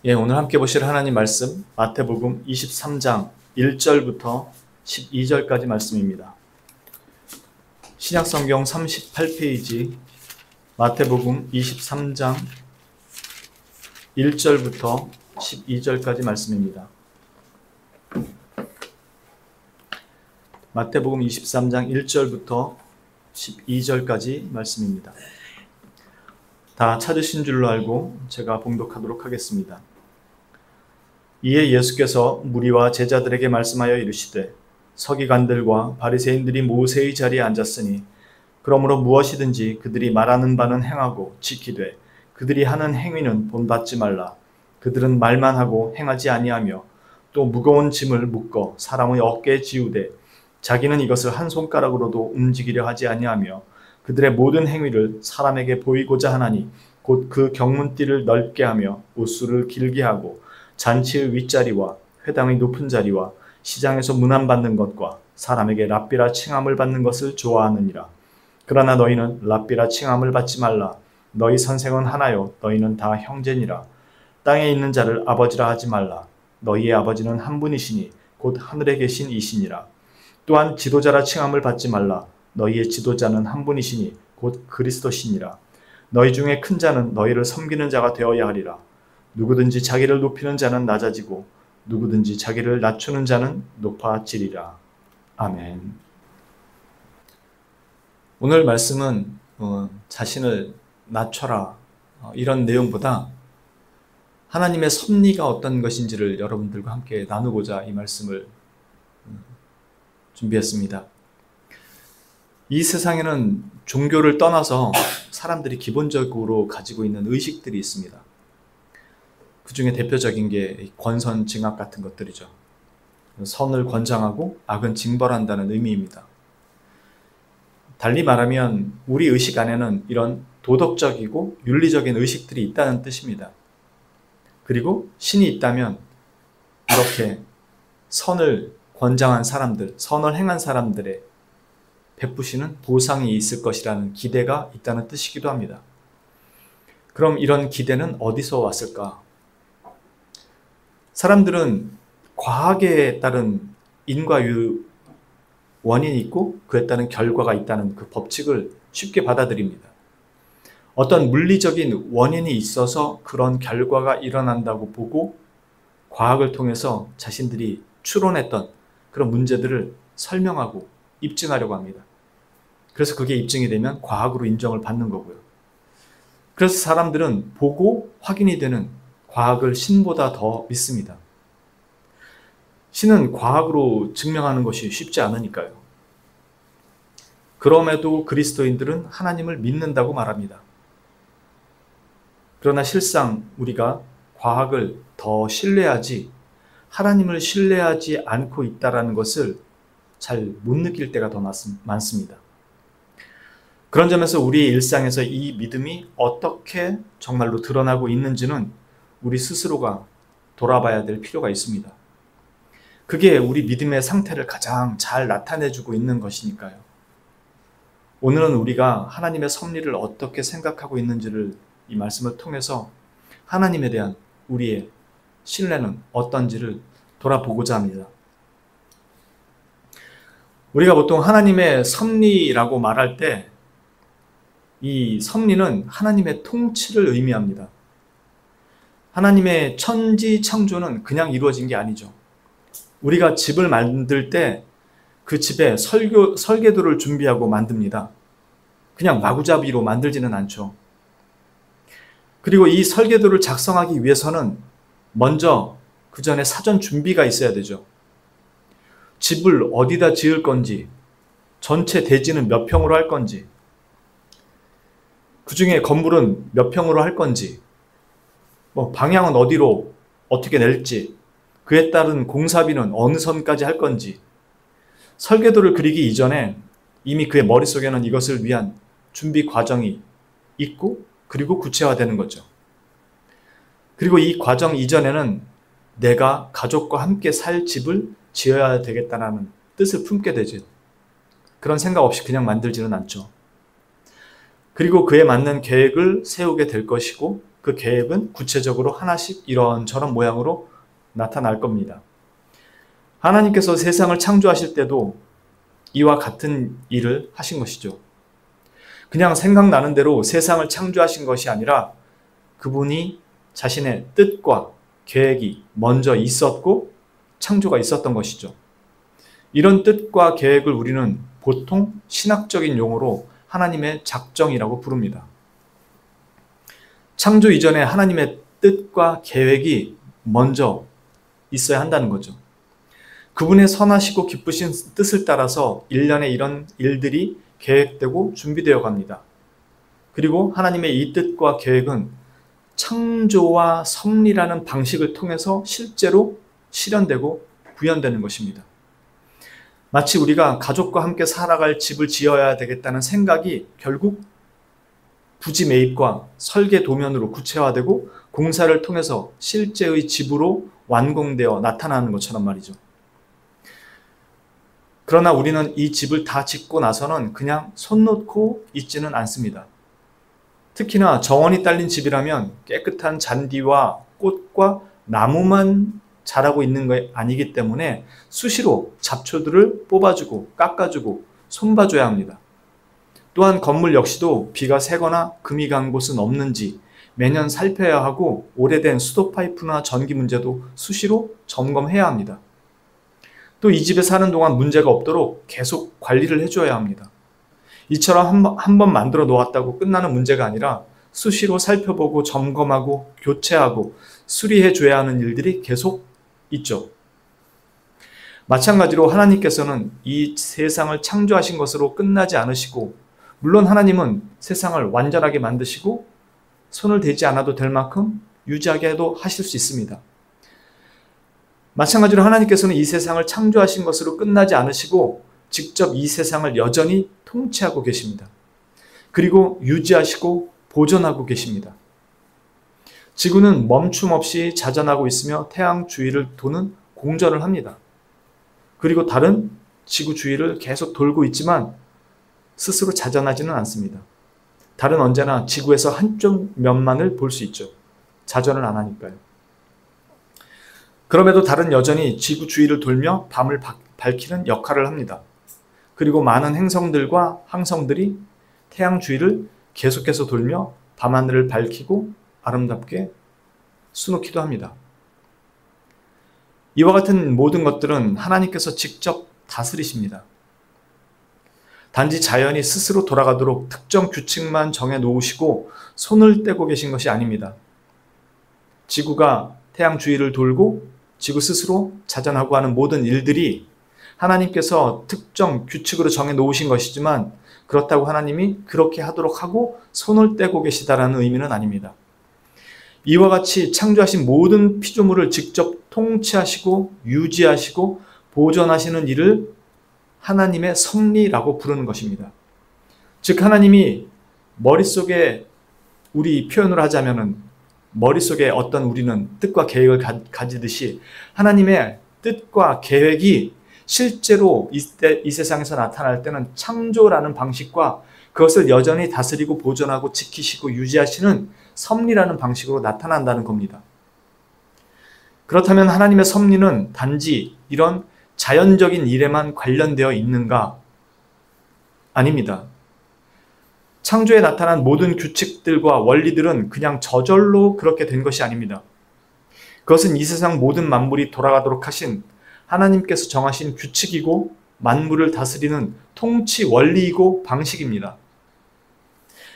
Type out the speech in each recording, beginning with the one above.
오늘 함께 보실 하나님 말씀 마태복음 23장 1절부터 12절까지 말씀입니다. 신약성경 38페이지 마태복음 23장 1절부터 12절까지 말씀입니다. 마태복음 23장 1절부터 12절까지 말씀입니다. 다 찾으신 줄로 알고 제가 봉독하도록 하겠습니다. 이에 예수께서 무리와 제자들에게 말씀하여 이르시되 서기관들과 바리새인들이 모세의 자리에 앉았으니 그러므로 무엇이든지 그들이 말하는 바는 행하고 지키되 그들이 하는 행위는 본받지 말라. 그들은 말만 하고 행하지 아니하며 또 무거운 짐을 묶어 사람의 어깨에 지우되 자기는 이것을 한 손가락으로도 움직이려 하지 아니하며 그들의 모든 행위를 사람에게 보이고자 하나니 곧 그 경문띠를 넓게 하며 옷수를 길게 하고 잔치의 윗자리와 회당의 높은 자리와 시장에서 문안받는 것과 사람에게 랍비라 칭함을 받는 것을 좋아하느니라. 그러나 너희는 랍비라 칭함을 받지 말라. 너희 선생은 하나요 너희는 다 형제니라. 땅에 있는 자를 아버지라 하지 말라. 너희의 아버지는 한 분이시니 곧 하늘에 계신 이시니라. 또한 지도자라 칭함을 받지 말라. 너희의 지도자는 한 분이시니 곧 그리스도시니라. 너희 중에 큰 자는 너희를 섬기는 자가 되어야 하리라. 누구든지 자기를 높이는 자는 낮아지고 누구든지 자기를 낮추는 자는 높아지리라. 아멘. 오늘 말씀은 자신을 낮춰라 이런 내용보다 하나님의 섭리가 어떤 것인지를 여러분들과 함께 나누고자 이 말씀을 준비했습니다. 이 세상에는 종교를 떠나서 사람들이 기본적으로 가지고 있는 의식들이 있습니다. 그 중에 대표적인 게 권선징악 같은 것들이죠. 선을 권장하고 악은 징벌한다는 의미입니다. 달리 말하면 우리 의식 안에는 이런 도덕적이고 윤리적인 의식들이 있다는 뜻입니다. 그리고 신이 있다면 이렇게 선을 권장한 사람들, 선을 행한 사람들의 베푸시는 보상이 있을 것이라는 기대가 있다는 뜻이기도 합니다. 그럼 이런 기대는 어디서 왔을까? 사람들은 과학에 따른 인과유 원인이 있고 그에 따른 결과가 있다는 그 법칙을 쉽게 받아들입니다. 어떤 물리적인 원인이 있어서 그런 결과가 일어난다고 보고 과학을 통해서 자신들이 추론했던 그런 문제들을 설명하고 입증하려고 합니다. 그래서 그게 입증이 되면 과학으로 인정을 받는 거고요. 그래서 사람들은 보고 확인이 되는 과학을 신보다 더 믿습니다. 신은 과학으로 증명하는 것이 쉽지 않으니까요. 그럼에도 그리스도인들은 하나님을 믿는다고 말합니다. 그러나 실상 우리가 과학을 더 신뢰하지 하나님을 신뢰하지 않고 있다는 것을 잘 못 느낄 때가 더 많습니다. 그런 점에서 우리의 일상에서 이 믿음이 어떻게 정말로 드러나고 있는지는 우리 스스로가 돌아봐야 될 필요가 있습니다. 그게 우리 믿음의 상태를 가장 잘 나타내주고 있는 것이니까요. 오늘은 우리가 하나님의 섭리를 어떻게 생각하고 있는지를 이 말씀을 통해서 하나님에 대한 우리의 신뢰는 어떤지를 돌아보고자 합니다. 우리가 보통 하나님의 섭리라고 말할 때 이 섭리는 하나님의 통치를 의미합니다. 하나님의 천지 창조는 그냥 이루어진 게 아니죠. 우리가 집을 만들 때 그 집에 설계도를 준비하고 만듭니다. 그냥 마구잡이로 만들지는 않죠. 그리고 이 설계도를 작성하기 위해서는 먼저 그 전에 사전 준비가 있어야 되죠. 집을 어디다 지을 건지, 전체 대지는 몇 평으로 할 건지, 그 중에 건물은 몇 평으로 할 건지, 방향은 어디로 어떻게 낼지, 그에 따른 공사비는 어느 선까지 할 건지, 설계도를 그리기 이전에 이미 그의 머릿속에는 이것을 위한 준비 과정이 있고 그리고 구체화되는 거죠. 그리고 이 과정 이전에는 내가 가족과 함께 살 집을 지어야 되겠다는 뜻을 품게 되죠. 그런 생각 없이 그냥 만들지는 않죠. 그리고 그에 맞는 계획을 세우게 될 것이고 그 계획은 구체적으로 하나씩 이런저런 모양으로 나타날 겁니다. 하나님께서 세상을 창조하실 때도 이와 같은 일을 하신 것이죠. 그냥 생각나는 대로 세상을 창조하신 것이 아니라 그분이 자신의 뜻과 계획이 먼저 있었고 창조가 있었던 것이죠. 이런 뜻과 계획을 우리는 보통 신학적인 용어로 하나님의 작정이라고 부릅니다. 창조 이전에 하나님의 뜻과 계획이 먼저 있어야 한다는 거죠. 그분의 선하시고 기쁘신 뜻을 따라서 일련의 이런 일들이 계획되고 준비되어 갑니다. 그리고 하나님의 이 뜻과 계획은 창조와 섭리라는 방식을 통해서 실제로 실현되고 구현되는 것입니다. 마치 우리가 가족과 함께 살아갈 집을 지어야 되겠다는 생각이 결국 부지 매입과 설계 도면으로 구체화되고 공사를 통해서 실제의 집으로 완공되어 나타나는 것처럼 말이죠. 그러나 우리는 이 집을 다 짓고 나서는 그냥 손 놓고 있지는 않습니다. 특히나 정원이 딸린 집이라면 깨끗한 잔디와 꽃과 나무만 자라고 있는 게 아니기 때문에 수시로 잡초들을 뽑아주고 깎아주고 손봐줘야 합니다. 또한 건물 역시도 비가 새거나 금이 간 곳은 없는지 매년 살펴야 하고 오래된 수도 파이프나 전기 문제도 수시로 점검해야 합니다. 또 이 집에 사는 동안 문제가 없도록 계속 관리를 해줘야 합니다. 이처럼 한 번 만들어 놓았다고 끝나는 문제가 아니라 수시로 살펴보고 점검하고 교체하고 수리해 줘야 하는 일들이 계속 있죠. 마찬가지로 하나님께서는 이 세상을 창조하신 것으로 끝나지 않으시고, 물론 하나님은 세상을 완전하게 만드시고 손을 대지 않아도 될 만큼 유지하게도 하실 수 있습니다. 마찬가지로 하나님께서는 이 세상을 창조하신 것으로 끝나지 않으시고 직접 이 세상을 여전히 통치하고 계십니다. 그리고 유지하시고 보존하고 계십니다. 지구는 멈춤 없이 자전하고 있으며 태양 주위를 도는 공전을 합니다. 그리고 달은 지구 주위를 계속 돌고 있지만 스스로 자전하지는 않습니다. 달은 언제나 지구에서 한쪽 면만을 볼 수 있죠. 자전을 안 하니까요. 그럼에도 달은 여전히 지구 주위를 돌며 밤을 밝히는 역할을 합니다. 그리고 많은 행성들과 항성들이 태양 주위를 계속해서 돌며 밤하늘을 밝히고 아름답게 수놓기도 합니다. 이와 같은 모든 것들은 하나님께서 직접 다스리십니다. 단지 자연이 스스로 돌아가도록 특정 규칙만 정해 놓으시고 손을 떼고 계신 것이 아닙니다. 지구가 태양 주위를 돌고 지구 스스로 자전하고 하는 모든 일들이 하나님께서 특정 규칙으로 정해 놓으신 것이지만 그렇다고 하나님이 그렇게 하도록 하고 손을 떼고 계시다라는 의미는 아닙니다. 이와 같이 창조하신 모든 피조물을 직접 통치하시고 유지하시고 보존하시는 일을 하나님의 섭리라고 부르는 것입니다. 즉 하나님이 머릿속에, 우리 표현을 하자면은 머릿속에 어떤 우리는 뜻과 계획을 가지듯이 하나님의 뜻과 계획이 실제로 이 세상에서 나타날 때는 창조라는 방식과 그것을 여전히 다스리고 보존하고 지키시고 유지하시는 섭리라는 방식으로 나타난다는 겁니다. 그렇다면 하나님의 섭리는 단지 이런 자연적인 일에만 관련되어 있는가? 아닙니다. 창조에 나타난 모든 규칙들과 원리들은 그냥 저절로 그렇게 된 것이 아닙니다. 그것은 이 세상 모든 만물이 돌아가도록 하신 하나님께서 정하신 규칙이고 만물을 다스리는 통치 원리이고 방식입니다.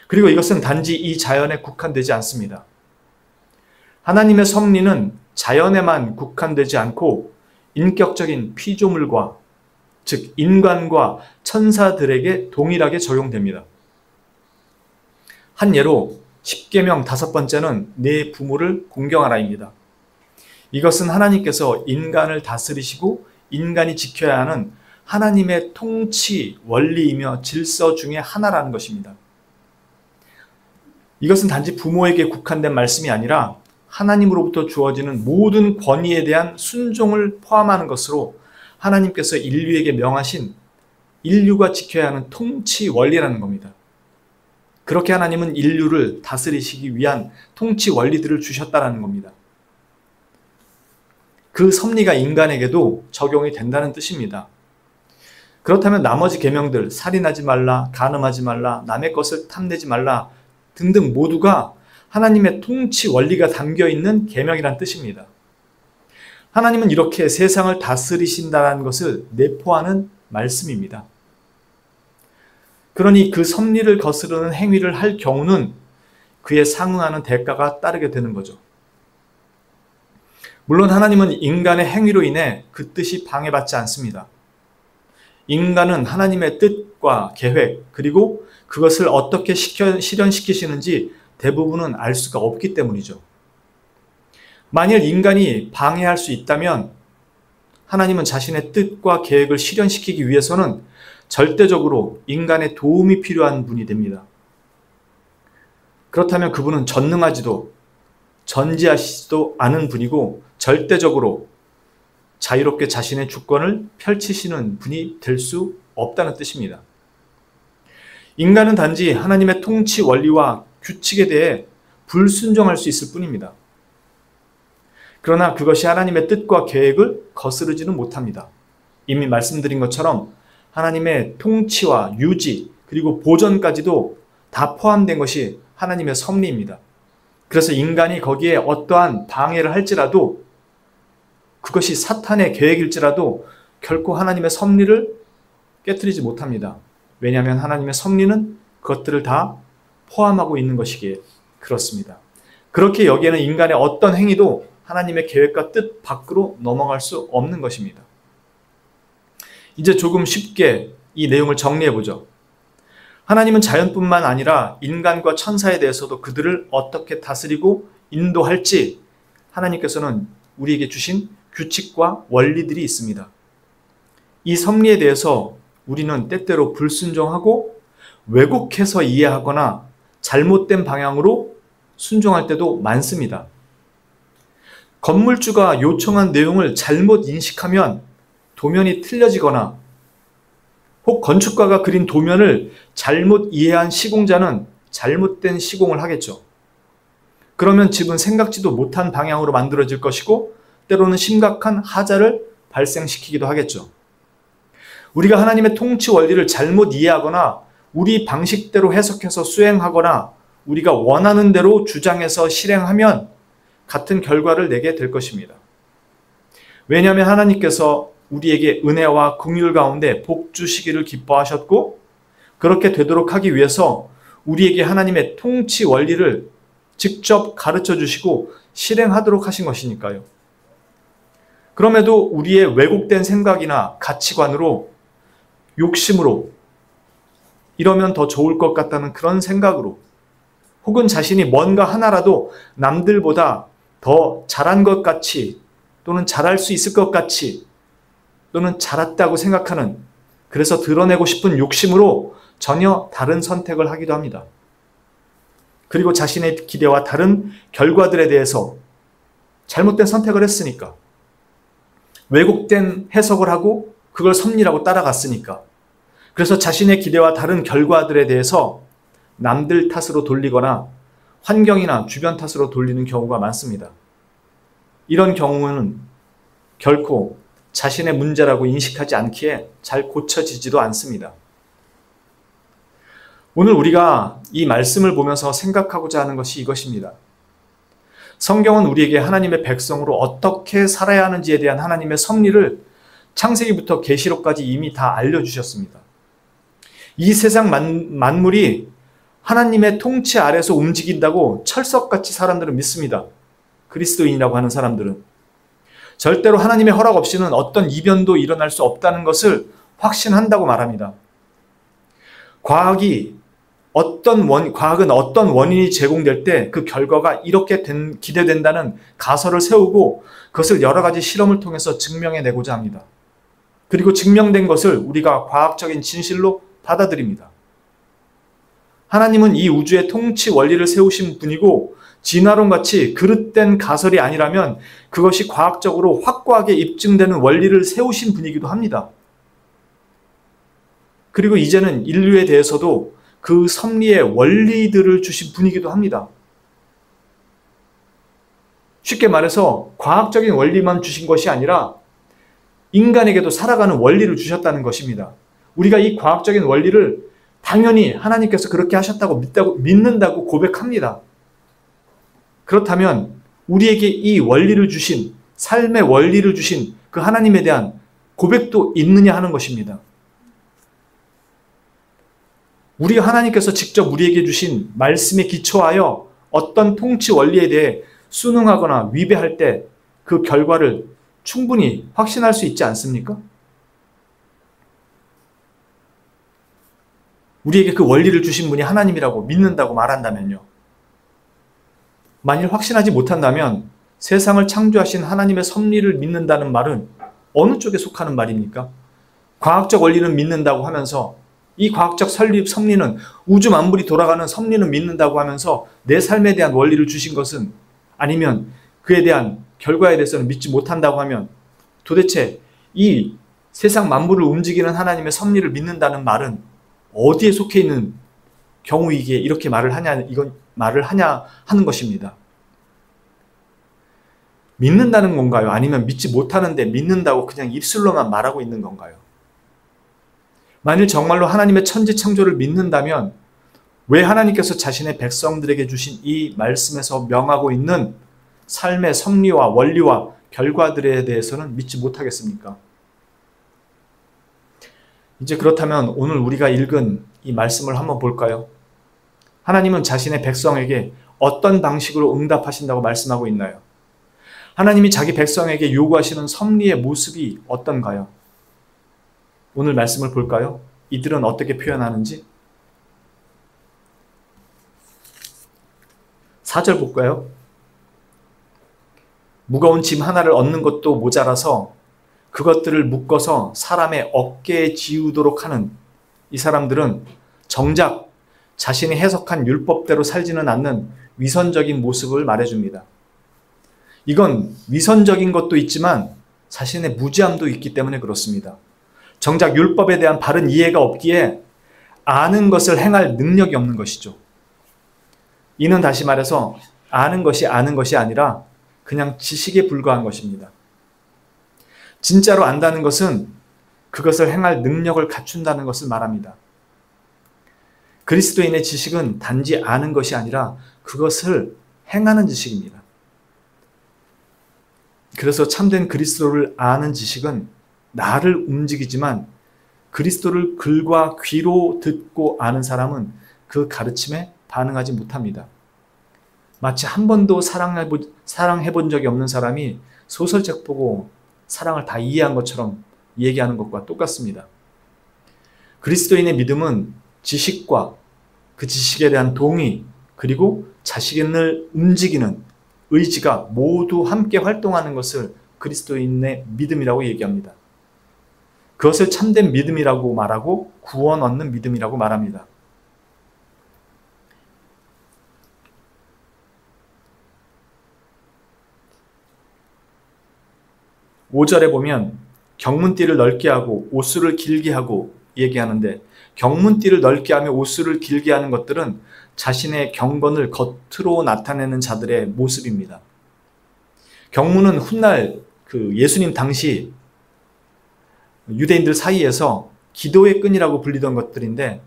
그리고 이것은 단지 이 자연에 국한되지 않습니다. 하나님의 섭리는 자연에만 국한되지 않고 인격적인 피조물과, 즉 인간과 천사들에게 동일하게 적용됩니다. 한 예로 10계명 5번째는 내 부모를 공경하라입니다. 이것은 하나님께서 인간을 다스리시고 인간이 지켜야 하는 하나님의 통치 원리이며 질서 중에 하나라는 것입니다. 이것은 단지 부모에게 국한된 말씀이 아니라 하나님으로부터 주어지는 모든 권위에 대한 순종을 포함하는 것으로 하나님께서 인류에게 명하신 인류가 지켜야 하는 통치 원리라는 겁니다. 그렇게 하나님은 인류를 다스리시기 위한 통치 원리들을 주셨다는 겁니다. 그 섭리가 인간에게도 적용이 된다는 뜻입니다. 그렇다면 나머지 계명들, 살인하지 말라, 간음하지 말라, 남의 것을 탐내지 말라 등등 모두가 하나님의 통치 원리가 담겨 있는 계명이란 뜻입니다. 하나님은 이렇게 세상을 다스리신다는 것을 내포하는 말씀입니다. 그러니 그 섭리를 거스르는 행위를 할 경우는 그에 상응하는 대가가 따르게 되는 거죠. 물론 하나님은 인간의 행위로 인해 그 뜻이 방해받지 않습니다. 인간은 하나님의 뜻과 계획, 그리고 그것을 어떻게 실현시키시는지 대부분은 알 수가 없기 때문이죠. 만일 인간이 방해할 수 있다면 하나님은 자신의 뜻과 계획을 실현시키기 위해서는 절대적으로 인간의 도움이 필요한 분이 됩니다. 그렇다면 그분은 전능하지도 전지하시지도 않은 분이고 절대적으로 자유롭게 자신의 주권을 펼치시는 분이 될 수 없다는 뜻입니다. 인간은 단지 하나님의 통치 원리와 규칙에 대해 불순종할 수 있을 뿐입니다. 그러나 그것이 하나님의 뜻과 계획을 거스르지는 못합니다. 이미 말씀드린 것처럼 하나님의 통치와 유지 그리고 보전까지도 다 포함된 것이 하나님의 섭리입니다. 그래서 인간이 거기에 어떠한 방해를 할지라도 그것이 사탄의 계획일지라도 결코 하나님의 섭리를 깨트리지 못합니다. 왜냐하면 하나님의 섭리는 그것들을 다 포함하고 있는 것이기에 그렇습니다. 그렇게 여기에는 인간의 어떤 행위도 하나님의 계획과 뜻 밖으로 넘어갈 수 없는 것입니다. 이제 조금 쉽게 이 내용을 정리해보죠. 하나님은 자연뿐만 아니라 인간과 천사에 대해서도 그들을 어떻게 다스리고 인도할지 하나님께서는 우리에게 주신 규칙과 원리들이 있습니다. 이 섭리에 대해서 우리는 때때로 불순종하고 왜곡해서 이해하거나 잘못된 방향으로 순종할 때도 많습니다. 건물주가 요청한 내용을 잘못 인식하면 도면이 틀려지거나 혹 건축가가 그린 도면을 잘못 이해한 시공자는 잘못된 시공을 하겠죠. 그러면 집은 생각지도 못한 방향으로 만들어질 것이고 때로는 심각한 하자를 발생시키기도 하겠죠. 우리가 하나님의 통치 원리를 잘못 이해하거나 우리 방식대로 해석해서 수행하거나 우리가 원하는 대로 주장해서 실행하면 같은 결과를 내게 될 것입니다. 왜냐하면 하나님께서 우리에게 은혜와 긍휼 가운데 복 주시기를 기뻐하셨고 그렇게 되도록 하기 위해서 우리에게 하나님의 통치 원리를 직접 가르쳐 주시고 실행하도록 하신 것이니까요. 그럼에도 우리의 왜곡된 생각이나 가치관으로 욕심으로 이러면 더 좋을 것 같다는 그런 생각으로 혹은 자신이 뭔가 하나라도 남들보다 더 잘한 것 같이 또는 잘할 수 있을 것 같이 또는 잘했다고 생각하는 그래서 드러내고 싶은 욕심으로 전혀 다른 선택을 하기도 합니다. 그리고 자신의 기대와 다른 결과들에 대해서 잘못된 선택을 했으니까 왜곡된 해석을 하고 그걸 섭리라고 따라갔으니까 그래서 자신의 기대와 다른 결과들에 대해서 남들 탓으로 돌리거나 환경이나 주변 탓으로 돌리는 경우가 많습니다. 이런 경우는 결코 자신의 문제라고 인식하지 않기에 잘 고쳐지지도 않습니다. 오늘 우리가 이 말씀을 보면서 생각하고자 하는 것이 이것입니다. 성경은 우리에게 하나님의 백성으로 어떻게 살아야 하는지에 대한 하나님의 섭리를 창세기부터 계시록까지 이미 다 알려주셨습니다. 이 세상 만물이 하나님의 통치 아래서 움직인다고 철석같이 사람들은 믿습니다. 그리스도인이라고 하는 사람들은. 절대로 하나님의 허락 없이는 어떤 이변도 일어날 수 없다는 것을 확신한다고 말합니다. 과학은 어떤 원인이 제공될 때 그 결과가 이렇게 기대된다는 가설을 세우고 그것을 여러 가지 실험을 통해서 증명해내고자 합니다. 그리고 증명된 것을 우리가 과학적인 진실로 받아들입니다. 하나님은 이 우주의 통치 원리를 세우신 분이고 진화론같이 그릇된 가설이 아니라면 그것이 과학적으로 확고하게 입증되는 원리를 세우신 분이기도 합니다. 그리고 이제는 인류에 대해서도 그 섭리의 원리들을 주신 분이기도 합니다. 쉽게 말해서 과학적인 원리만 주신 것이 아니라 인간에게도 살아가는 원리를 주셨다는 것입니다. 우리가 이 과학적인 원리를 당연히 하나님께서 그렇게 하셨다고 믿는다고 고백합니다. 그렇다면 우리에게 이 원리를 주신, 삶의 원리를 주신 그 하나님에 대한 고백도 있느냐 하는 것입니다. 우리가 하나님께서 직접 우리에게 주신 말씀에 기초하여 어떤 통치 원리에 대해 순응하거나 위배할 때 그 결과를 충분히 확신할 수 있지 않습니까? 우리에게 그 원리를 주신 분이 하나님이라고 믿는다고 말한다면요. 만일 확신하지 못한다면 세상을 창조하신 하나님의 섭리를 믿는다는 말은 어느 쪽에 속하는 말입니까? 과학적 원리는 믿는다고 하면서 이 과학적 섭리는 우주 만물이 돌아가는 섭리는 믿는다고 하면서 내 삶에 대한 원리를 주신 것은 아니면 그에 대한 결과에 대해서는 믿지 못한다고 하면 도대체 이 세상 만물을 움직이는 하나님의 섭리를 믿는다는 말은 어디에 속해 있는 경우이기에 이렇게 말을 하냐 하는 것입니다. 믿는다는 건가요? 아니면 믿지 못하는데 믿는다고 그냥 입술로만 말하고 있는 건가요? 만일 정말로 하나님의 천지 창조를 믿는다면 왜 하나님께서 자신의 백성들에게 주신 이 말씀에서 명하고 있는 삶의 섭리와 원리와 결과들에 대해서는 믿지 못하겠습니까? 이제 그렇다면 오늘 우리가 읽은 이 말씀을 한번 볼까요? 하나님은 자신의 백성에게 어떤 방식으로 응답하신다고 말씀하고 있나요? 하나님이 자기 백성에게 요구하시는 섭리의 모습이 어떤가요? 오늘 말씀을 볼까요? 이들은 어떻게 표현하는지? 4절 볼까요? 무거운 짐 하나를 얻는 것도 모자라서 그것들을 묶어서 사람의 어깨에 지우도록 하는 이 사람들은 정작 자신이 해석한 율법대로 살지는 않는 위선적인 모습을 말해줍니다. 이건 위선적인 것도 있지만 자신의 무지함도 있기 때문에 그렇습니다. 정작 율법에 대한 바른 이해가 없기에 아는 것을 행할 능력이 없는 것이죠. 이는 다시 말해서 아는 것이 아니라 그냥 지식에 불과한 것입니다. 진짜로 안다는 것은 그것을 행할 능력을 갖춘다는 것을 말합니다. 그리스도인의 지식은 단지 아는 것이 아니라 그것을 행하는 지식입니다. 그래서 참된 그리스도를 아는 지식은 나를 움직이지만 그리스도를 글과 귀로 듣고 아는 사람은 그 가르침에 반응하지 못합니다. 마치 한 번도 사랑해본 적이 없는 사람이 소설책 보고 사랑을 다 이해한 것처럼 얘기하는 것과 똑같습니다. 그리스도인의 믿음은 지식과 그 지식에 대한 동의 그리고 자신을 움직이는 의지가 모두 함께 활동하는 것을 그리스도인의 믿음이라고 얘기합니다. 그것을 참된 믿음이라고 말하고 구원 얻는 믿음이라고 말합니다. 5절에 보면 경문띠를 넓게 하고 옷수를 길게 하고 얘기하는데 경문띠를 넓게 하며 옷수를 길게 하는 것들은 자신의 경건을 겉으로 나타내는 자들의 모습입니다. 경문은 훗날 예수님 당시 유대인들 사이에서 기도의 끈이라고 불리던 것들인데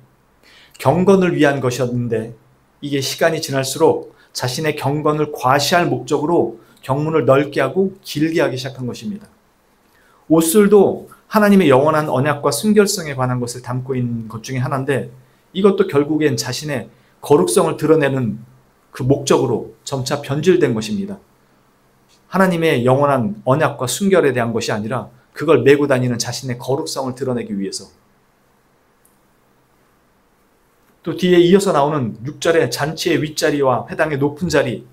경건을 위한 것이었는데 이게 시간이 지날수록 자신의 경건을 과시할 목적으로 경문을 넓게 하고 길게 하기 시작한 것입니다. 옷술도 하나님의 영원한 언약과 순결성에 관한 것을 담고 있는 것 중에 하나인데 이것도 결국엔 자신의 거룩성을 드러내는 그 목적으로 점차 변질된 것입니다. 하나님의 영원한 언약과 순결에 대한 것이 아니라 그걸 메고 다니는 자신의 거룩성을 드러내기 위해서. 또 뒤에 이어서 나오는 6절에 잔치의 윗자리와 회당의 높은 자리,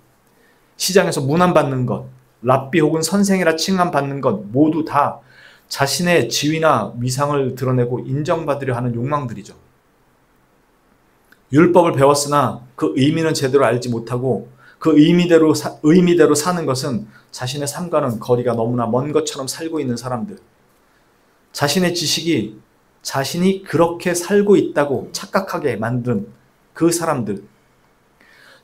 시장에서 문안받는 것, 랍비 혹은 선생이라 칭함받는 것 모두 다 자신의 지위나 위상을 드러내고 인정받으려 하는 욕망들이죠. 율법을 배웠으나 그 의미는 제대로 알지 못하고 그 의미대로 사는 것은 자신의 삶과는 거리가 너무나 먼 것처럼 살고 있는 사람들. 자신의 지식이 자신이 그렇게 살고 있다고 착각하게 만든 그 사람들,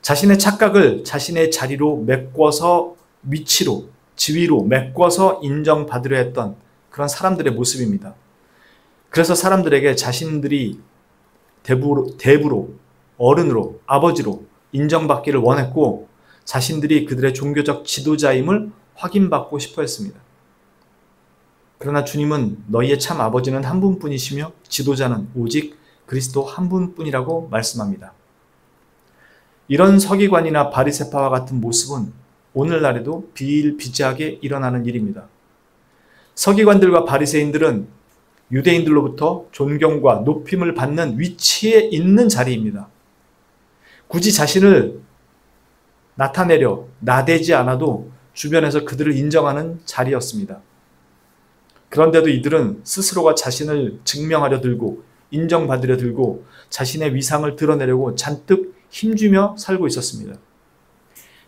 자신의 착각을 자신의 자리로 메꿔서 위치로, 지위로 메꿔서 인정받으려 했던 그런 사람들의 모습입니다. 그래서 사람들에게 자신들이 대부로, 어른으로, 아버지로 인정받기를 원했고 자신들이 그들의 종교적 지도자임을 확인받고 싶어 했습니다. 그러나 주님은 너희의 참 아버지는 한 분뿐이시며 지도자는 오직 그리스도 한 분뿐이라고 말씀합니다. 이런 서기관이나 바리새파와 같은 모습은 오늘날에도 비일비재하게 일어나는 일입니다. 서기관들과 바리새인들은 유대인들로부터 존경과 높임을 받는 위치에 있는 자리입니다. 굳이 자신을 나타내려 나대지 않아도 주변에서 그들을 인정하는 자리였습니다. 그런데도 이들은 스스로가 자신을 증명하려 들고 인정받으려 들고 자신의 위상을 드러내려고 잔뜩 힘주며 살고 있었습니다.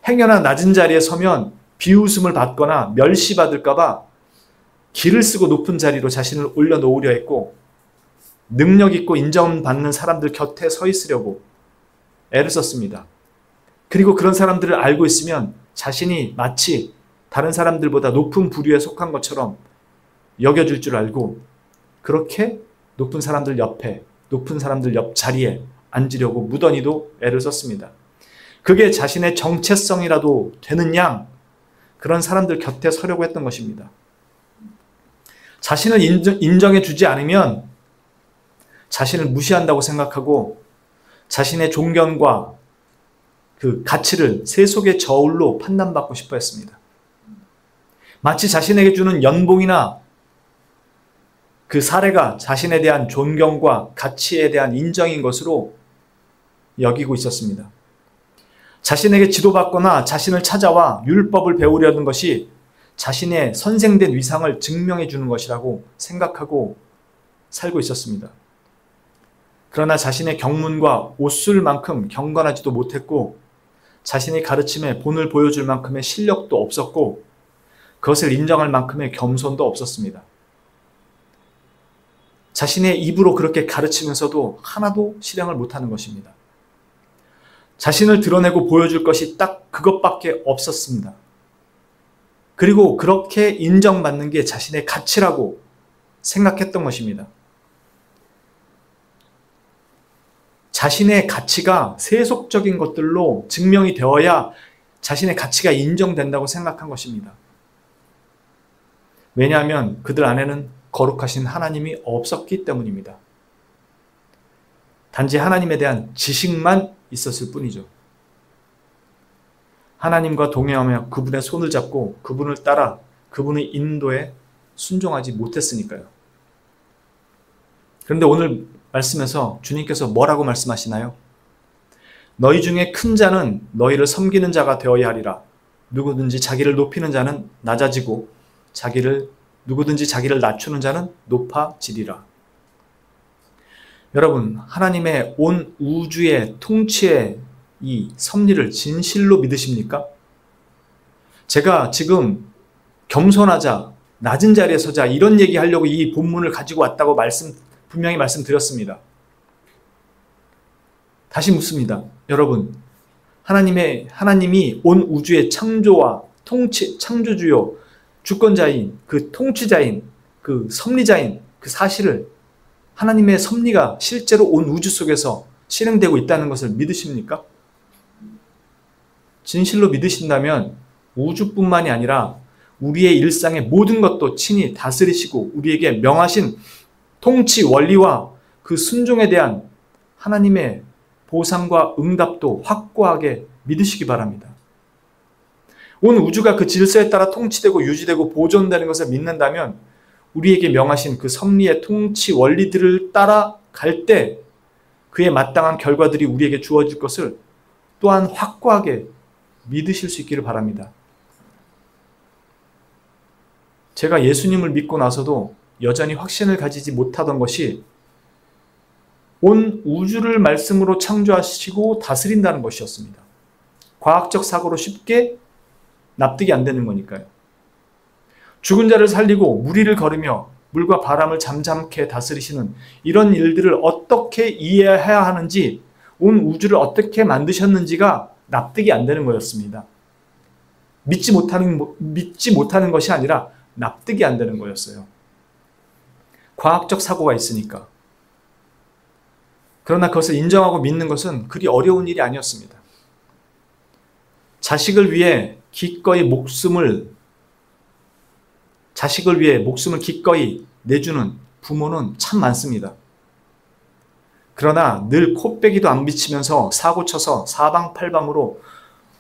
행여나 낮은 자리에 서면 비웃음을 받거나 멸시받을까 봐 기를 쓰고 높은 자리로 자신을 올려놓으려 했고 능력 있고 인정받는 사람들 곁에 서 있으려고 애를 썼습니다. 그리고 그런 사람들을 알고 있으면 자신이 마치 다른 사람들보다 높은 부류에 속한 것처럼 여겨줄 줄 알고 그렇게 높은 사람들 옆에, 높은 사람들 옆 자리에 앉으려고 무던히도 애를 썼습니다. 그게 자신의 정체성이라도 되는 양 그런 사람들 곁에 서려고 했던 것입니다. 자신을 인정해 주지 않으면 자신을 무시한다고 생각하고 자신의 존경과 그 가치를 세속의 저울로 판단받고 싶어 했습니다. 마치 자신에게 주는 연봉이나 그 사례가 자신에 대한 존경과 가치에 대한 인정인 것으로 여기고 있었습니다. 자신에게 지도받거나 자신을 찾아와 율법을 배우려는 것이 자신의 선생된 위상을 증명해 주는 것이라고 생각하고 살고 있었습니다. 그러나 자신의 경문과 옷술만큼 경건하지도 못했고 자신이 가르침에 본을 보여줄 만큼의 실력도 없었고 그것을 인정할 만큼의 겸손도 없었습니다. 자신의 입으로 그렇게 가르치면서도 하나도 실행을 못하는 것입니다. 자신을 드러내고 보여줄 것이 딱 그것밖에 없었습니다. 그리고 그렇게 인정받는 게 자신의 가치라고 생각했던 것입니다. 자신의 가치가 세속적인 것들로 증명이 되어야 자신의 가치가 인정된다고 생각한 것입니다. 왜냐하면 그들 안에는 거룩하신 하나님이 없었기 때문입니다. 단지 하나님에 대한 지식만 있었을 뿐이죠. 하나님과 동행하며 그분의 손을 잡고 그분을 따라 그분의 인도에 순종하지 못했으니까요. 그런데 오늘 말씀에서 주님께서 뭐라고 말씀하시나요? 너희 중에 큰 자는 너희를 섬기는 자가 되어야 하리라. 누구든지 자기를 높이는 자는 낮아지고 누구든지 자기를 낮추는 자는 높아지리라. 여러분, 하나님의 온 우주의 통치의 이 섭리를 진실로 믿으십니까? 제가 지금 겸손하자, 낮은 자리에 서자 이런 얘기하려고 이 본문을 가지고 왔다고 분명히 말씀드렸습니다. 다시 묻습니다. 여러분, 하나님이 온 우주의 창조와 통치, 창조주요, 주권자인, 그 통치자인, 그 섭리자인 그 사실을 하나님의 섭리가 실제로 온 우주 속에서 실행되고 있다는 것을 믿으십니까? 진실로 믿으신다면 우주뿐만이 아니라 우리의 일상의 모든 것도 친히 다스리시고 우리에게 명하신 통치 원리와 그 순종에 대한 하나님의 보상과 응답도 확고하게 믿으시기 바랍니다. 온 우주가 그 질서에 따라 통치되고 유지되고 보존되는 것을 믿는다면 우리에게 명하신 그 섭리의 통치 원리들을 따라갈 때 그에 마땅한 결과들이 우리에게 주어질 것을 또한 확고하게 믿으실 수 있기를 바랍니다. 제가 예수님을 믿고 나서도 여전히 확신을 가지지 못하던 것이 온 우주를 말씀으로 창조하시고 다스린다는 것이었습니다. 과학적 사고로 쉽게 납득이 안 되는 거니까요. 죽은 자를 살리고 무리를 걸으며 물과 바람을 잠잠케 다스리시는 이런 일들을 어떻게 이해해야 하는지, 온 우주를 어떻게 만드셨는지가 납득이 안 되는 거였습니다. 믿지 못하는 것이 아니라 납득이 안 되는 거였어요. 과학적 사고가 있으니까. 그러나 그것을 인정하고 믿는 것은 그리 어려운 일이 아니었습니다. 자식을 위해 목숨을 기꺼이 내주는 부모는 참 많습니다. 그러나 늘 코빼기도 안 비치면서 사고쳐서 사방팔방으로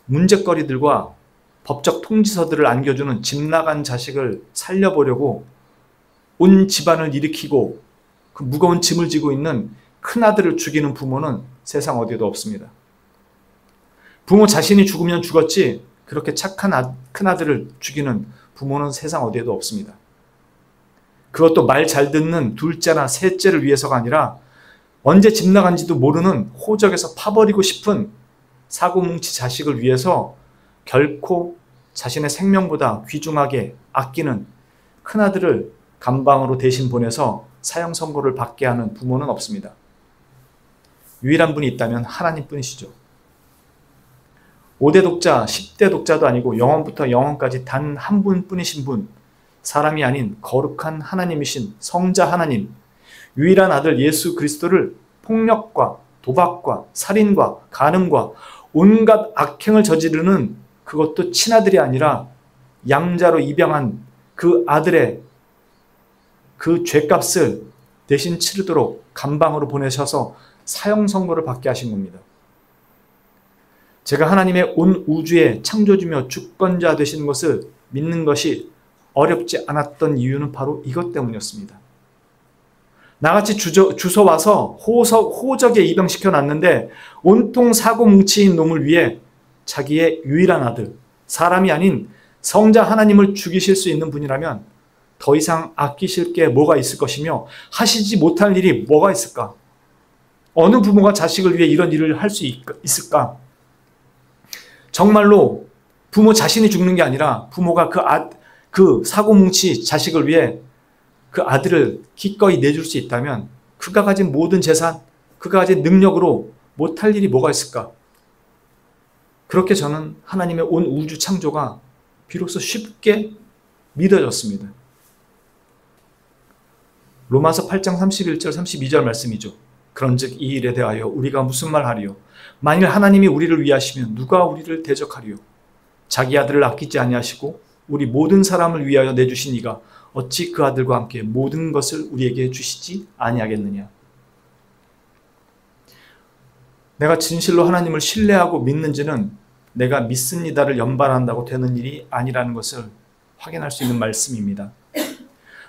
문제거리들과 법적 통지서들을 안겨주는 집 나간 자식을 살려보려고 온 집안을 일으키고 그 무거운 짐을 지고 있는 큰아들을 죽이는 부모는 세상 어디에도 없습니다. 부모 자신이 죽으면 죽었지 그렇게 착한 큰아들을 죽이는 부모는 세상 어디에도 없습니다. 그것도 말 잘 듣는 둘째나 셋째를 위해서가 아니라 언제 집 나간지도 모르는 호적에서 파버리고 싶은 사고뭉치 자식을 위해서 결코 자신의 생명보다 귀중하게 아끼는 큰아들을 감방으로 대신 보내서 사형 선고를 받게 하는 부모는 없습니다. 유일한 분이 있다면 하나님뿐이시죠. 5대 독자, 10대 독자도 아니고 영원부터 영원까지 단 한 분뿐이신 분, 사람이 아닌 거룩한 하나님이신 성자 하나님, 유일한 아들 예수 그리스도를 폭력과 도박과 살인과 간음과 온갖 악행을 저지르는, 그것도 친아들이 아니라 양자로 입양한 그 아들의 그 죄값을 대신 치르도록 감방으로 보내셔서 사형 선고를 받게 하신 겁니다. 제가 하나님의 온 우주의 창조주며 주권자 되시는 것을 믿는 것이 어렵지 않았던 이유는 바로 이것 때문이었습니다. 나같이 주워 와서 호적에 입양시켜 놨는데 온통 사고뭉치인 놈을 위해 자기의 유일한 아들, 사람이 아닌 성자 하나님을 죽이실 수 있는 분이라면 더 이상 아끼실 게 뭐가 있을 것이며 하시지 못할 일이 뭐가 있을까? 어느 부모가 자식을 위해 이런 일을 할 수 있을까? 정말로 부모 자신이 죽는 게 아니라 부모가 그 사고뭉치 자식을 위해 그 아들을 기꺼이 내줄 수 있다면 그가 가진 모든 재산, 그가 가진 능력으로 못할 일이 뭐가 있을까? 그렇게 저는 하나님의 온 우주 창조가 비로소 쉽게 믿어졌습니다. 로마서 8장 31절 32절 말씀이죠. 그런즉 이 일에 대하여 우리가 무슨 말하리요? 만일 하나님이 우리를 위하시면 누가 우리를 대적하리요? 자기 아들을 아끼지 아니하시고 우리 모든 사람을 위하여 내주신 이가 어찌 그 아들과 함께 모든 것을 우리에게 주시지 아니하겠느냐? 내가 진실로 하나님을 신뢰하고 믿는지는 내가 믿습니다를 연발한다고 되는 일이 아니라는 것을 확인할 수 있는 말씀입니다.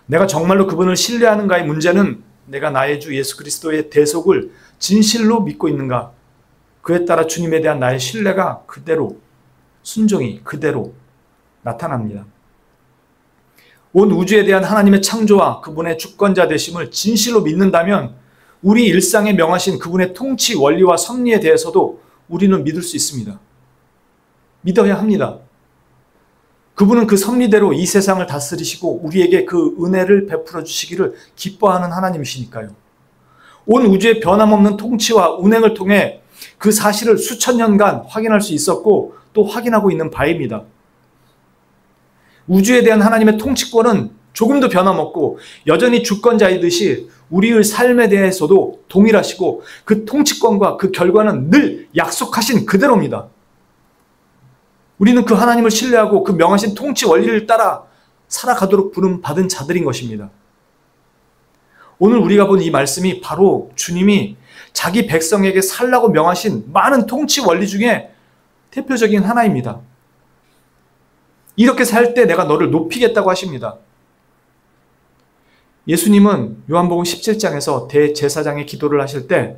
내가 정말로 그분을 신뢰하는가의 문제는 내가 나의 주 예수 그리스도의 대속을 진실로 믿고 있는가, 그에 따라 주님에 대한 나의 신뢰가 그대로, 순종이 그대로 나타납니다. 온 우주에 대한 하나님의 창조와 그분의 주권자 되심을 진실로 믿는다면 우리 일상에 명하신 그분의 통치 원리와 섭리에 대해서도 우리는 믿을 수 있습니다. 믿어야 합니다. 그분은 그 섭리대로 이 세상을 다스리시고 우리에게 그 은혜를 베풀어 주시기를 기뻐하는 하나님이시니까요. 온 우주의 변함없는 통치와 운행을 통해 그 사실을 수천 년간 확인할 수 있었고 또 확인하고 있는 바입니다. 우주에 대한 하나님의 통치권은 조금도 변함없고 여전히 주권자이듯이 우리의 삶에 대해서도 동일하시고 그 통치권과 그 결과는 늘 약속하신 그대로입니다. 우리는 그 하나님을 신뢰하고 그 명하신 통치 원리를 따라 살아가도록 부름받은 자들인 것입니다. 오늘 우리가 본 이 말씀이 바로 주님이 자기 백성에게 살라고 명하신 많은 통치 원리 중에 대표적인 하나입니다. 이렇게 살 때 내가 너를 높이겠다고 하십니다. 예수님은 요한복음 17장에서 대제사장의 기도를 하실 때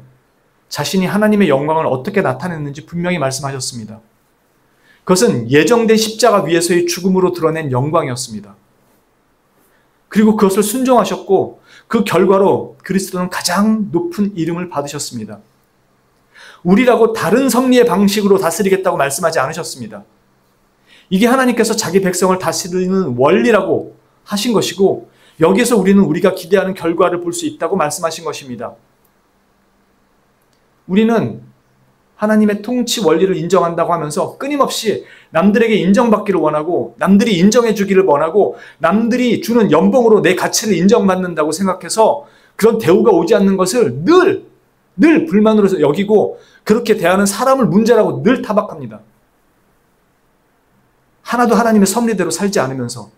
자신이 하나님의 영광을 어떻게 나타냈는지 분명히 말씀하셨습니다. 그것은 예정된 십자가 위에서의 죽음으로 드러낸 영광이었습니다. 그리고 그것을 순종하셨고 그 결과로 그리스도는 가장 높은 이름을 받으셨습니다. 우리라고 다른 섭리의 방식으로 다스리겠다고 말씀하지 않으셨습니다. 이게 하나님께서 자기 백성을 다스리는 원리라고 하신 것이고 여기에서 우리는 우리가 기대하는 결과를 볼 수 있다고 말씀하신 것입니다. 우리는 하나님의 통치 원리를 인정한다고 하면서 끊임없이 남들에게 인정받기를 원하고 남들이 인정해 주기를 원하고 남들이 주는 연봉으로 내 가치를 인정받는다고 생각해서 그런 대우가 오지 않는 것을 늘 불만으로 여기고 그렇게 대하는 사람을 문제라고 늘 타박합니다. 하나도 하나님의 섭리대로 살지 않으면서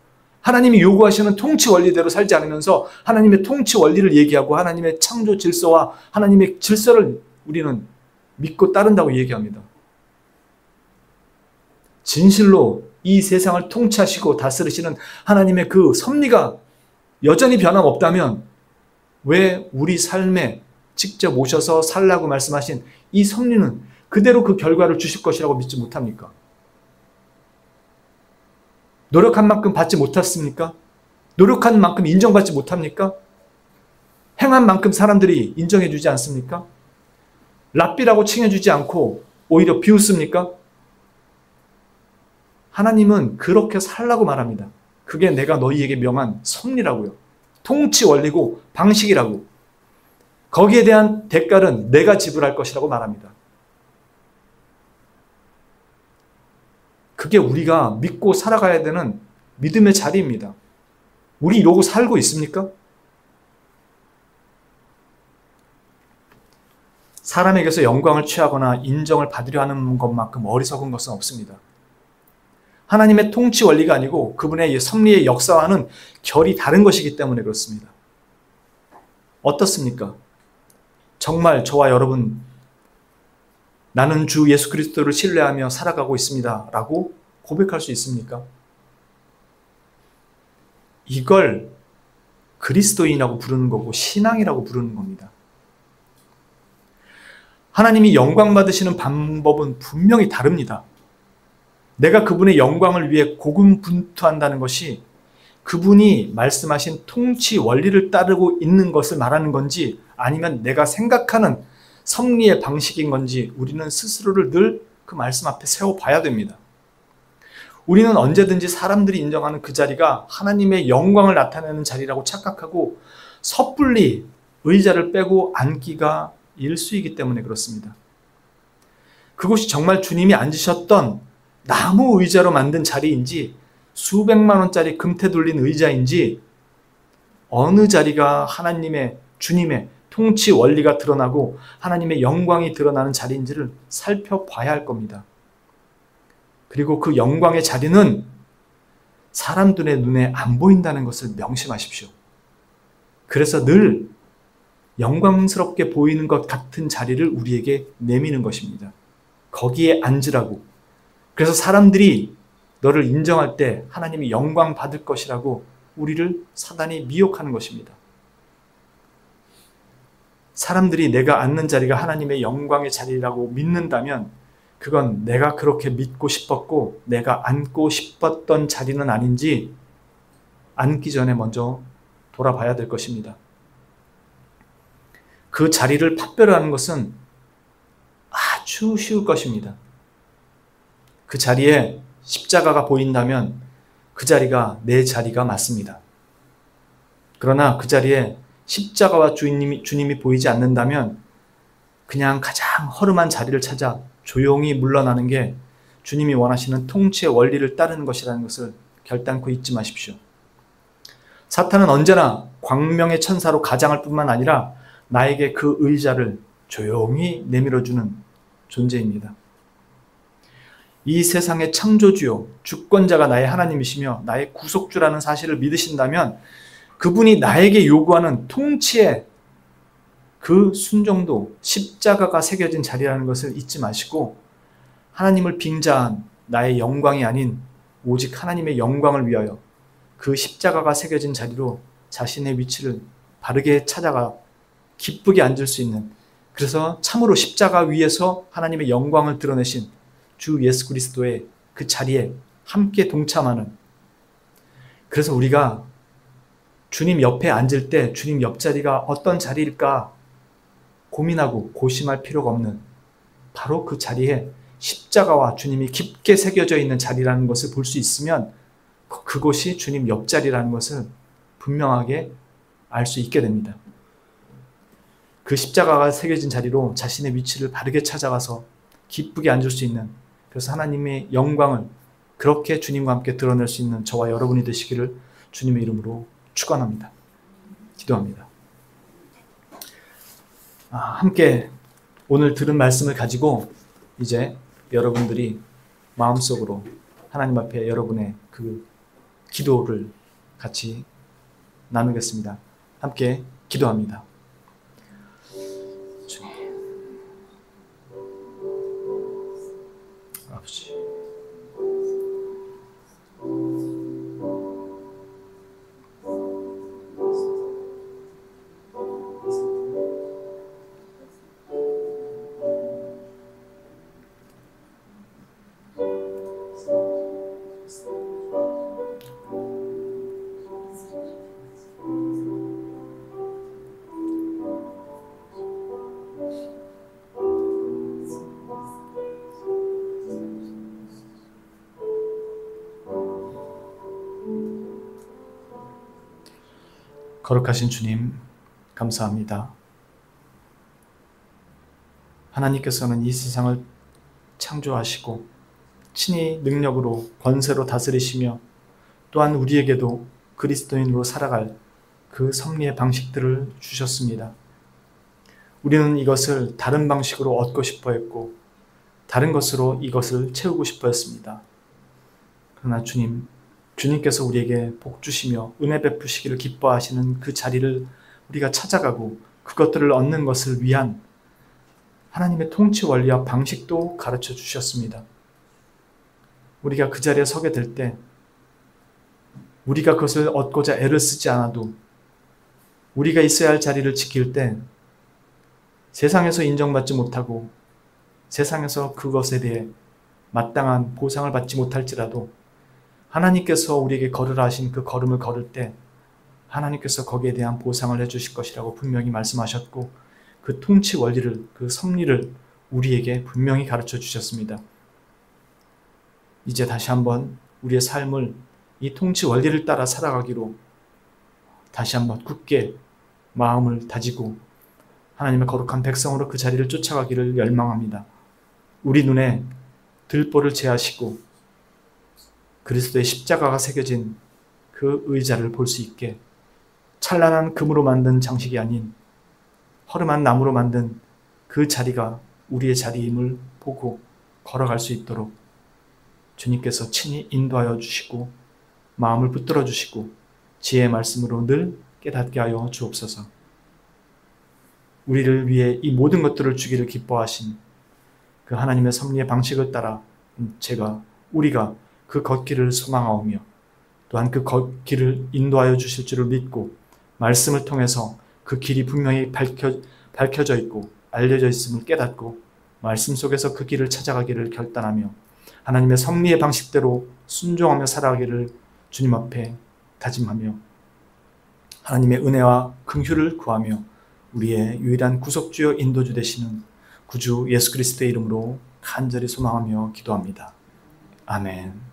하나님이 요구하시는 통치 원리대로 살지 않으면서 하나님의 통치 원리를 얘기하고 하나님의 창조 질서와 하나님의 질서를 우리는 믿고 따른다고 얘기합니다. 진실로 이 세상을 통치하시고 다스리시는 하나님의 그 섭리가 여전히 변함없다면 왜 우리 삶에 직접 오셔서 살라고 말씀하신 이 섭리는 그대로 그 결과를 주실 것이라고 믿지 못합니까? 노력한 만큼 받지 못했습니까? 노력한 만큼 인정받지 못합니까? 행한 만큼 사람들이 인정해 주지 않습니까? 랍비라고 칭해주지 않고 오히려 비웃습니까? 하나님은 그렇게 살라고 말합니다. 그게 내가 너희에게 명한 섭리라고요. 통치 원리고 방식이라고. 거기에 대한 대가는 내가 지불할 것이라고 말합니다. 그게 우리가 믿고 살아가야 되는 믿음의 자리입니다. 우리 이러고 살고 있습니까? 사람에게서 영광을 취하거나 인정을 받으려 하는 것만큼 어리석은 것은 없습니다. 하나님의 통치 원리가 아니고 그분의 섭리의 역사와는 결이 다른 것이기 때문에 그렇습니다. 어떻습니까? 정말 저와 여러분, 나는 주 예수 그리스도를 신뢰하며 살아가고 있습니다 라고 고백할 수 있습니까? 이걸 그리스도인이라고 부르는 거고 신앙이라고 부르는 겁니다. 하나님이 영광 받으시는 방법은 분명히 다릅니다. 내가 그분의 영광을 위해 고군분투한다는 것이 그분이 말씀하신 통치 원리를 따르고 있는 것을 말하는 건지 아니면 내가 생각하는 섭리의 방식인 건지 우리는 스스로를 늘 그 말씀 앞에 세워봐야 됩니다. 우리는 언제든지 사람들이 인정하는 그 자리가 하나님의 영광을 나타내는 자리라고 착각하고 섣불리 의자를 빼고 앉기가 일수이기 때문에 그렇습니다. 그곳이 정말 주님이 앉으셨던 나무 의자로 만든 자리인지 수백만 원짜리 금태 돌린 의자인지 어느 자리가 하나님의 주님의 통치 원리가 드러나고 하나님의 영광이 드러나는 자리인지를 살펴봐야 할 겁니다. 그리고 그 영광의 자리는 사람들의 눈에 안 보인다는 것을 명심하십시오. 그래서 늘 영광스럽게 보이는 것 같은 자리를 우리에게 내미는 것입니다. 거기에 앉으라고. 그래서 사람들이 너를 인정할 때 하나님이 영광 받을 것이라고 우리를 사단이 미혹하는 것입니다. 사람들이 내가 앉는 자리가 하나님의 영광의 자리라고 믿는다면 그건 내가 그렇게 믿고 싶었고 내가 앉고 싶었던 자리는 아닌지 앉기 전에 먼저 돌아봐야 될 것입니다. 그 자리를 판별하는 것은 아주 쉬울 것입니다. 그 자리에 십자가가 보인다면 그 자리가 내 자리가 맞습니다. 그러나 그 자리에 십자가와 주님이 보이지 않는다면 그냥 가장 허름한 자리를 찾아 조용히 물러나는 게 주님이 원하시는 통치의 원리를 따르는 것이라는 것을 결단코 잊지 마십시오. 사탄은 언제나 광명의 천사로 가장할 뿐만 아니라 나에게 그 의자를 조용히 내밀어주는 존재입니다. 이 세상의 창조주요 주권자가 나의 하나님이시며 나의 구속주라는 사실을 믿으신다면 그분이 나에게 요구하는 통치의 그 순종도 십자가가 새겨진 자리라는 것을 잊지 마시고 하나님을 빙자한 나의 영광이 아닌 오직 하나님의 영광을 위하여 그 십자가가 새겨진 자리로 자신의 위치를 바르게 찾아가 기쁘게 앉을 수 있는, 그래서 참으로 십자가 위에서 하나님의 영광을 드러내신 주 예수 그리스도의 그 자리에 함께 동참하는, 그래서 우리가 주님 옆에 앉을 때 주님 옆자리가 어떤 자리일까 고민하고 고심할 필요가 없는 바로 그 자리에 십자가와 주님이 깊게 새겨져 있는 자리라는 것을 볼 수 있으면 그곳이 주님 옆자리라는 것을 분명하게 알 수 있게 됩니다. 그 십자가가 새겨진 자리로 자신의 위치를 바르게 찾아가서 기쁘게 앉을 수 있는, 그래서 하나님의 영광을 그렇게 주님과 함께 드러낼 수 있는 저와 여러분이 되시기를 주님의 이름으로 축원합니다. 기도합니다. 함께 오늘 들은 말씀을 가지고 이제 여러분들이 마음속으로 하나님 앞에 여러분의 그 기도를 같이 나누겠습니다. 함께 기도합니다. 주님, 아버지, 거룩하신 주님, 감사합니다. 하나님께서는 이 세상을 창조하시고 친히 능력으로 권세로 다스리시며 또한 우리에게도 그리스도인으로 살아갈 그 섭리의 방식들을 주셨습니다. 우리는 이것을 다른 방식으로 얻고 싶어 했고 다른 것으로 이것을 채우고 싶어 했습니다. 그러나 주님께서 우리에게 복 주시며 은혜 베푸시기를 기뻐하시는 그 자리를 우리가 찾아가고 그것들을 얻는 것을 위한 하나님의 통치 원리와 방식도 가르쳐 주셨습니다. 우리가 그 자리에 서게 될 때 우리가 그것을 얻고자 애를 쓰지 않아도 우리가 있어야 할 자리를 지킬 때 세상에서 인정받지 못하고 세상에서 그것에 대해 마땅한 보상을 받지 못할지라도 하나님께서 우리에게 걸으라 하신 그 걸음을 걸을 때 하나님께서 거기에 대한 보상을 해주실 것이라고 분명히 말씀하셨고 그 통치 원리를, 그 섭리를 우리에게 분명히 가르쳐 주셨습니다. 이제 다시 한번 우리의 삶을 이 통치 원리를 따라 살아가기로 다시 한번 굳게 마음을 다지고 하나님의 거룩한 백성으로 그 자리를 쫓아가기를 열망합니다. 우리 눈에 들보를 제하시고 그리스도의 십자가가 새겨진 그 의자를 볼 수 있게 찬란한 금으로 만든 장식이 아닌 허름한 나무로 만든 그 자리가 우리의 자리임을 보고 걸어갈 수 있도록 주님께서 친히 인도하여 주시고 마음을 붙들어 주시고 지혜의 말씀으로 늘 깨닫게 하여 주옵소서. 우리를 위해 이 모든 것들을 주기를 기뻐하신 그 하나님의 섭리의 방식을 따라 우리가 그 걷기를 소망하오며 또한 그 걷기를 인도하여 주실 줄을 믿고 말씀을 통해서 그 길이 분명히 밝혀져 있고 알려져 있음을 깨닫고 말씀 속에서 그 길을 찾아가기를 결단하며 하나님의 섭리의 방식대로 순종하며 살아가기를 주님 앞에 다짐하며 하나님의 은혜와 긍휼을 구하며 우리의 유일한 구속주여 인도주 되시는 구주 예수 그리스도의 이름으로 간절히 소망하며 기도합니다. 아멘.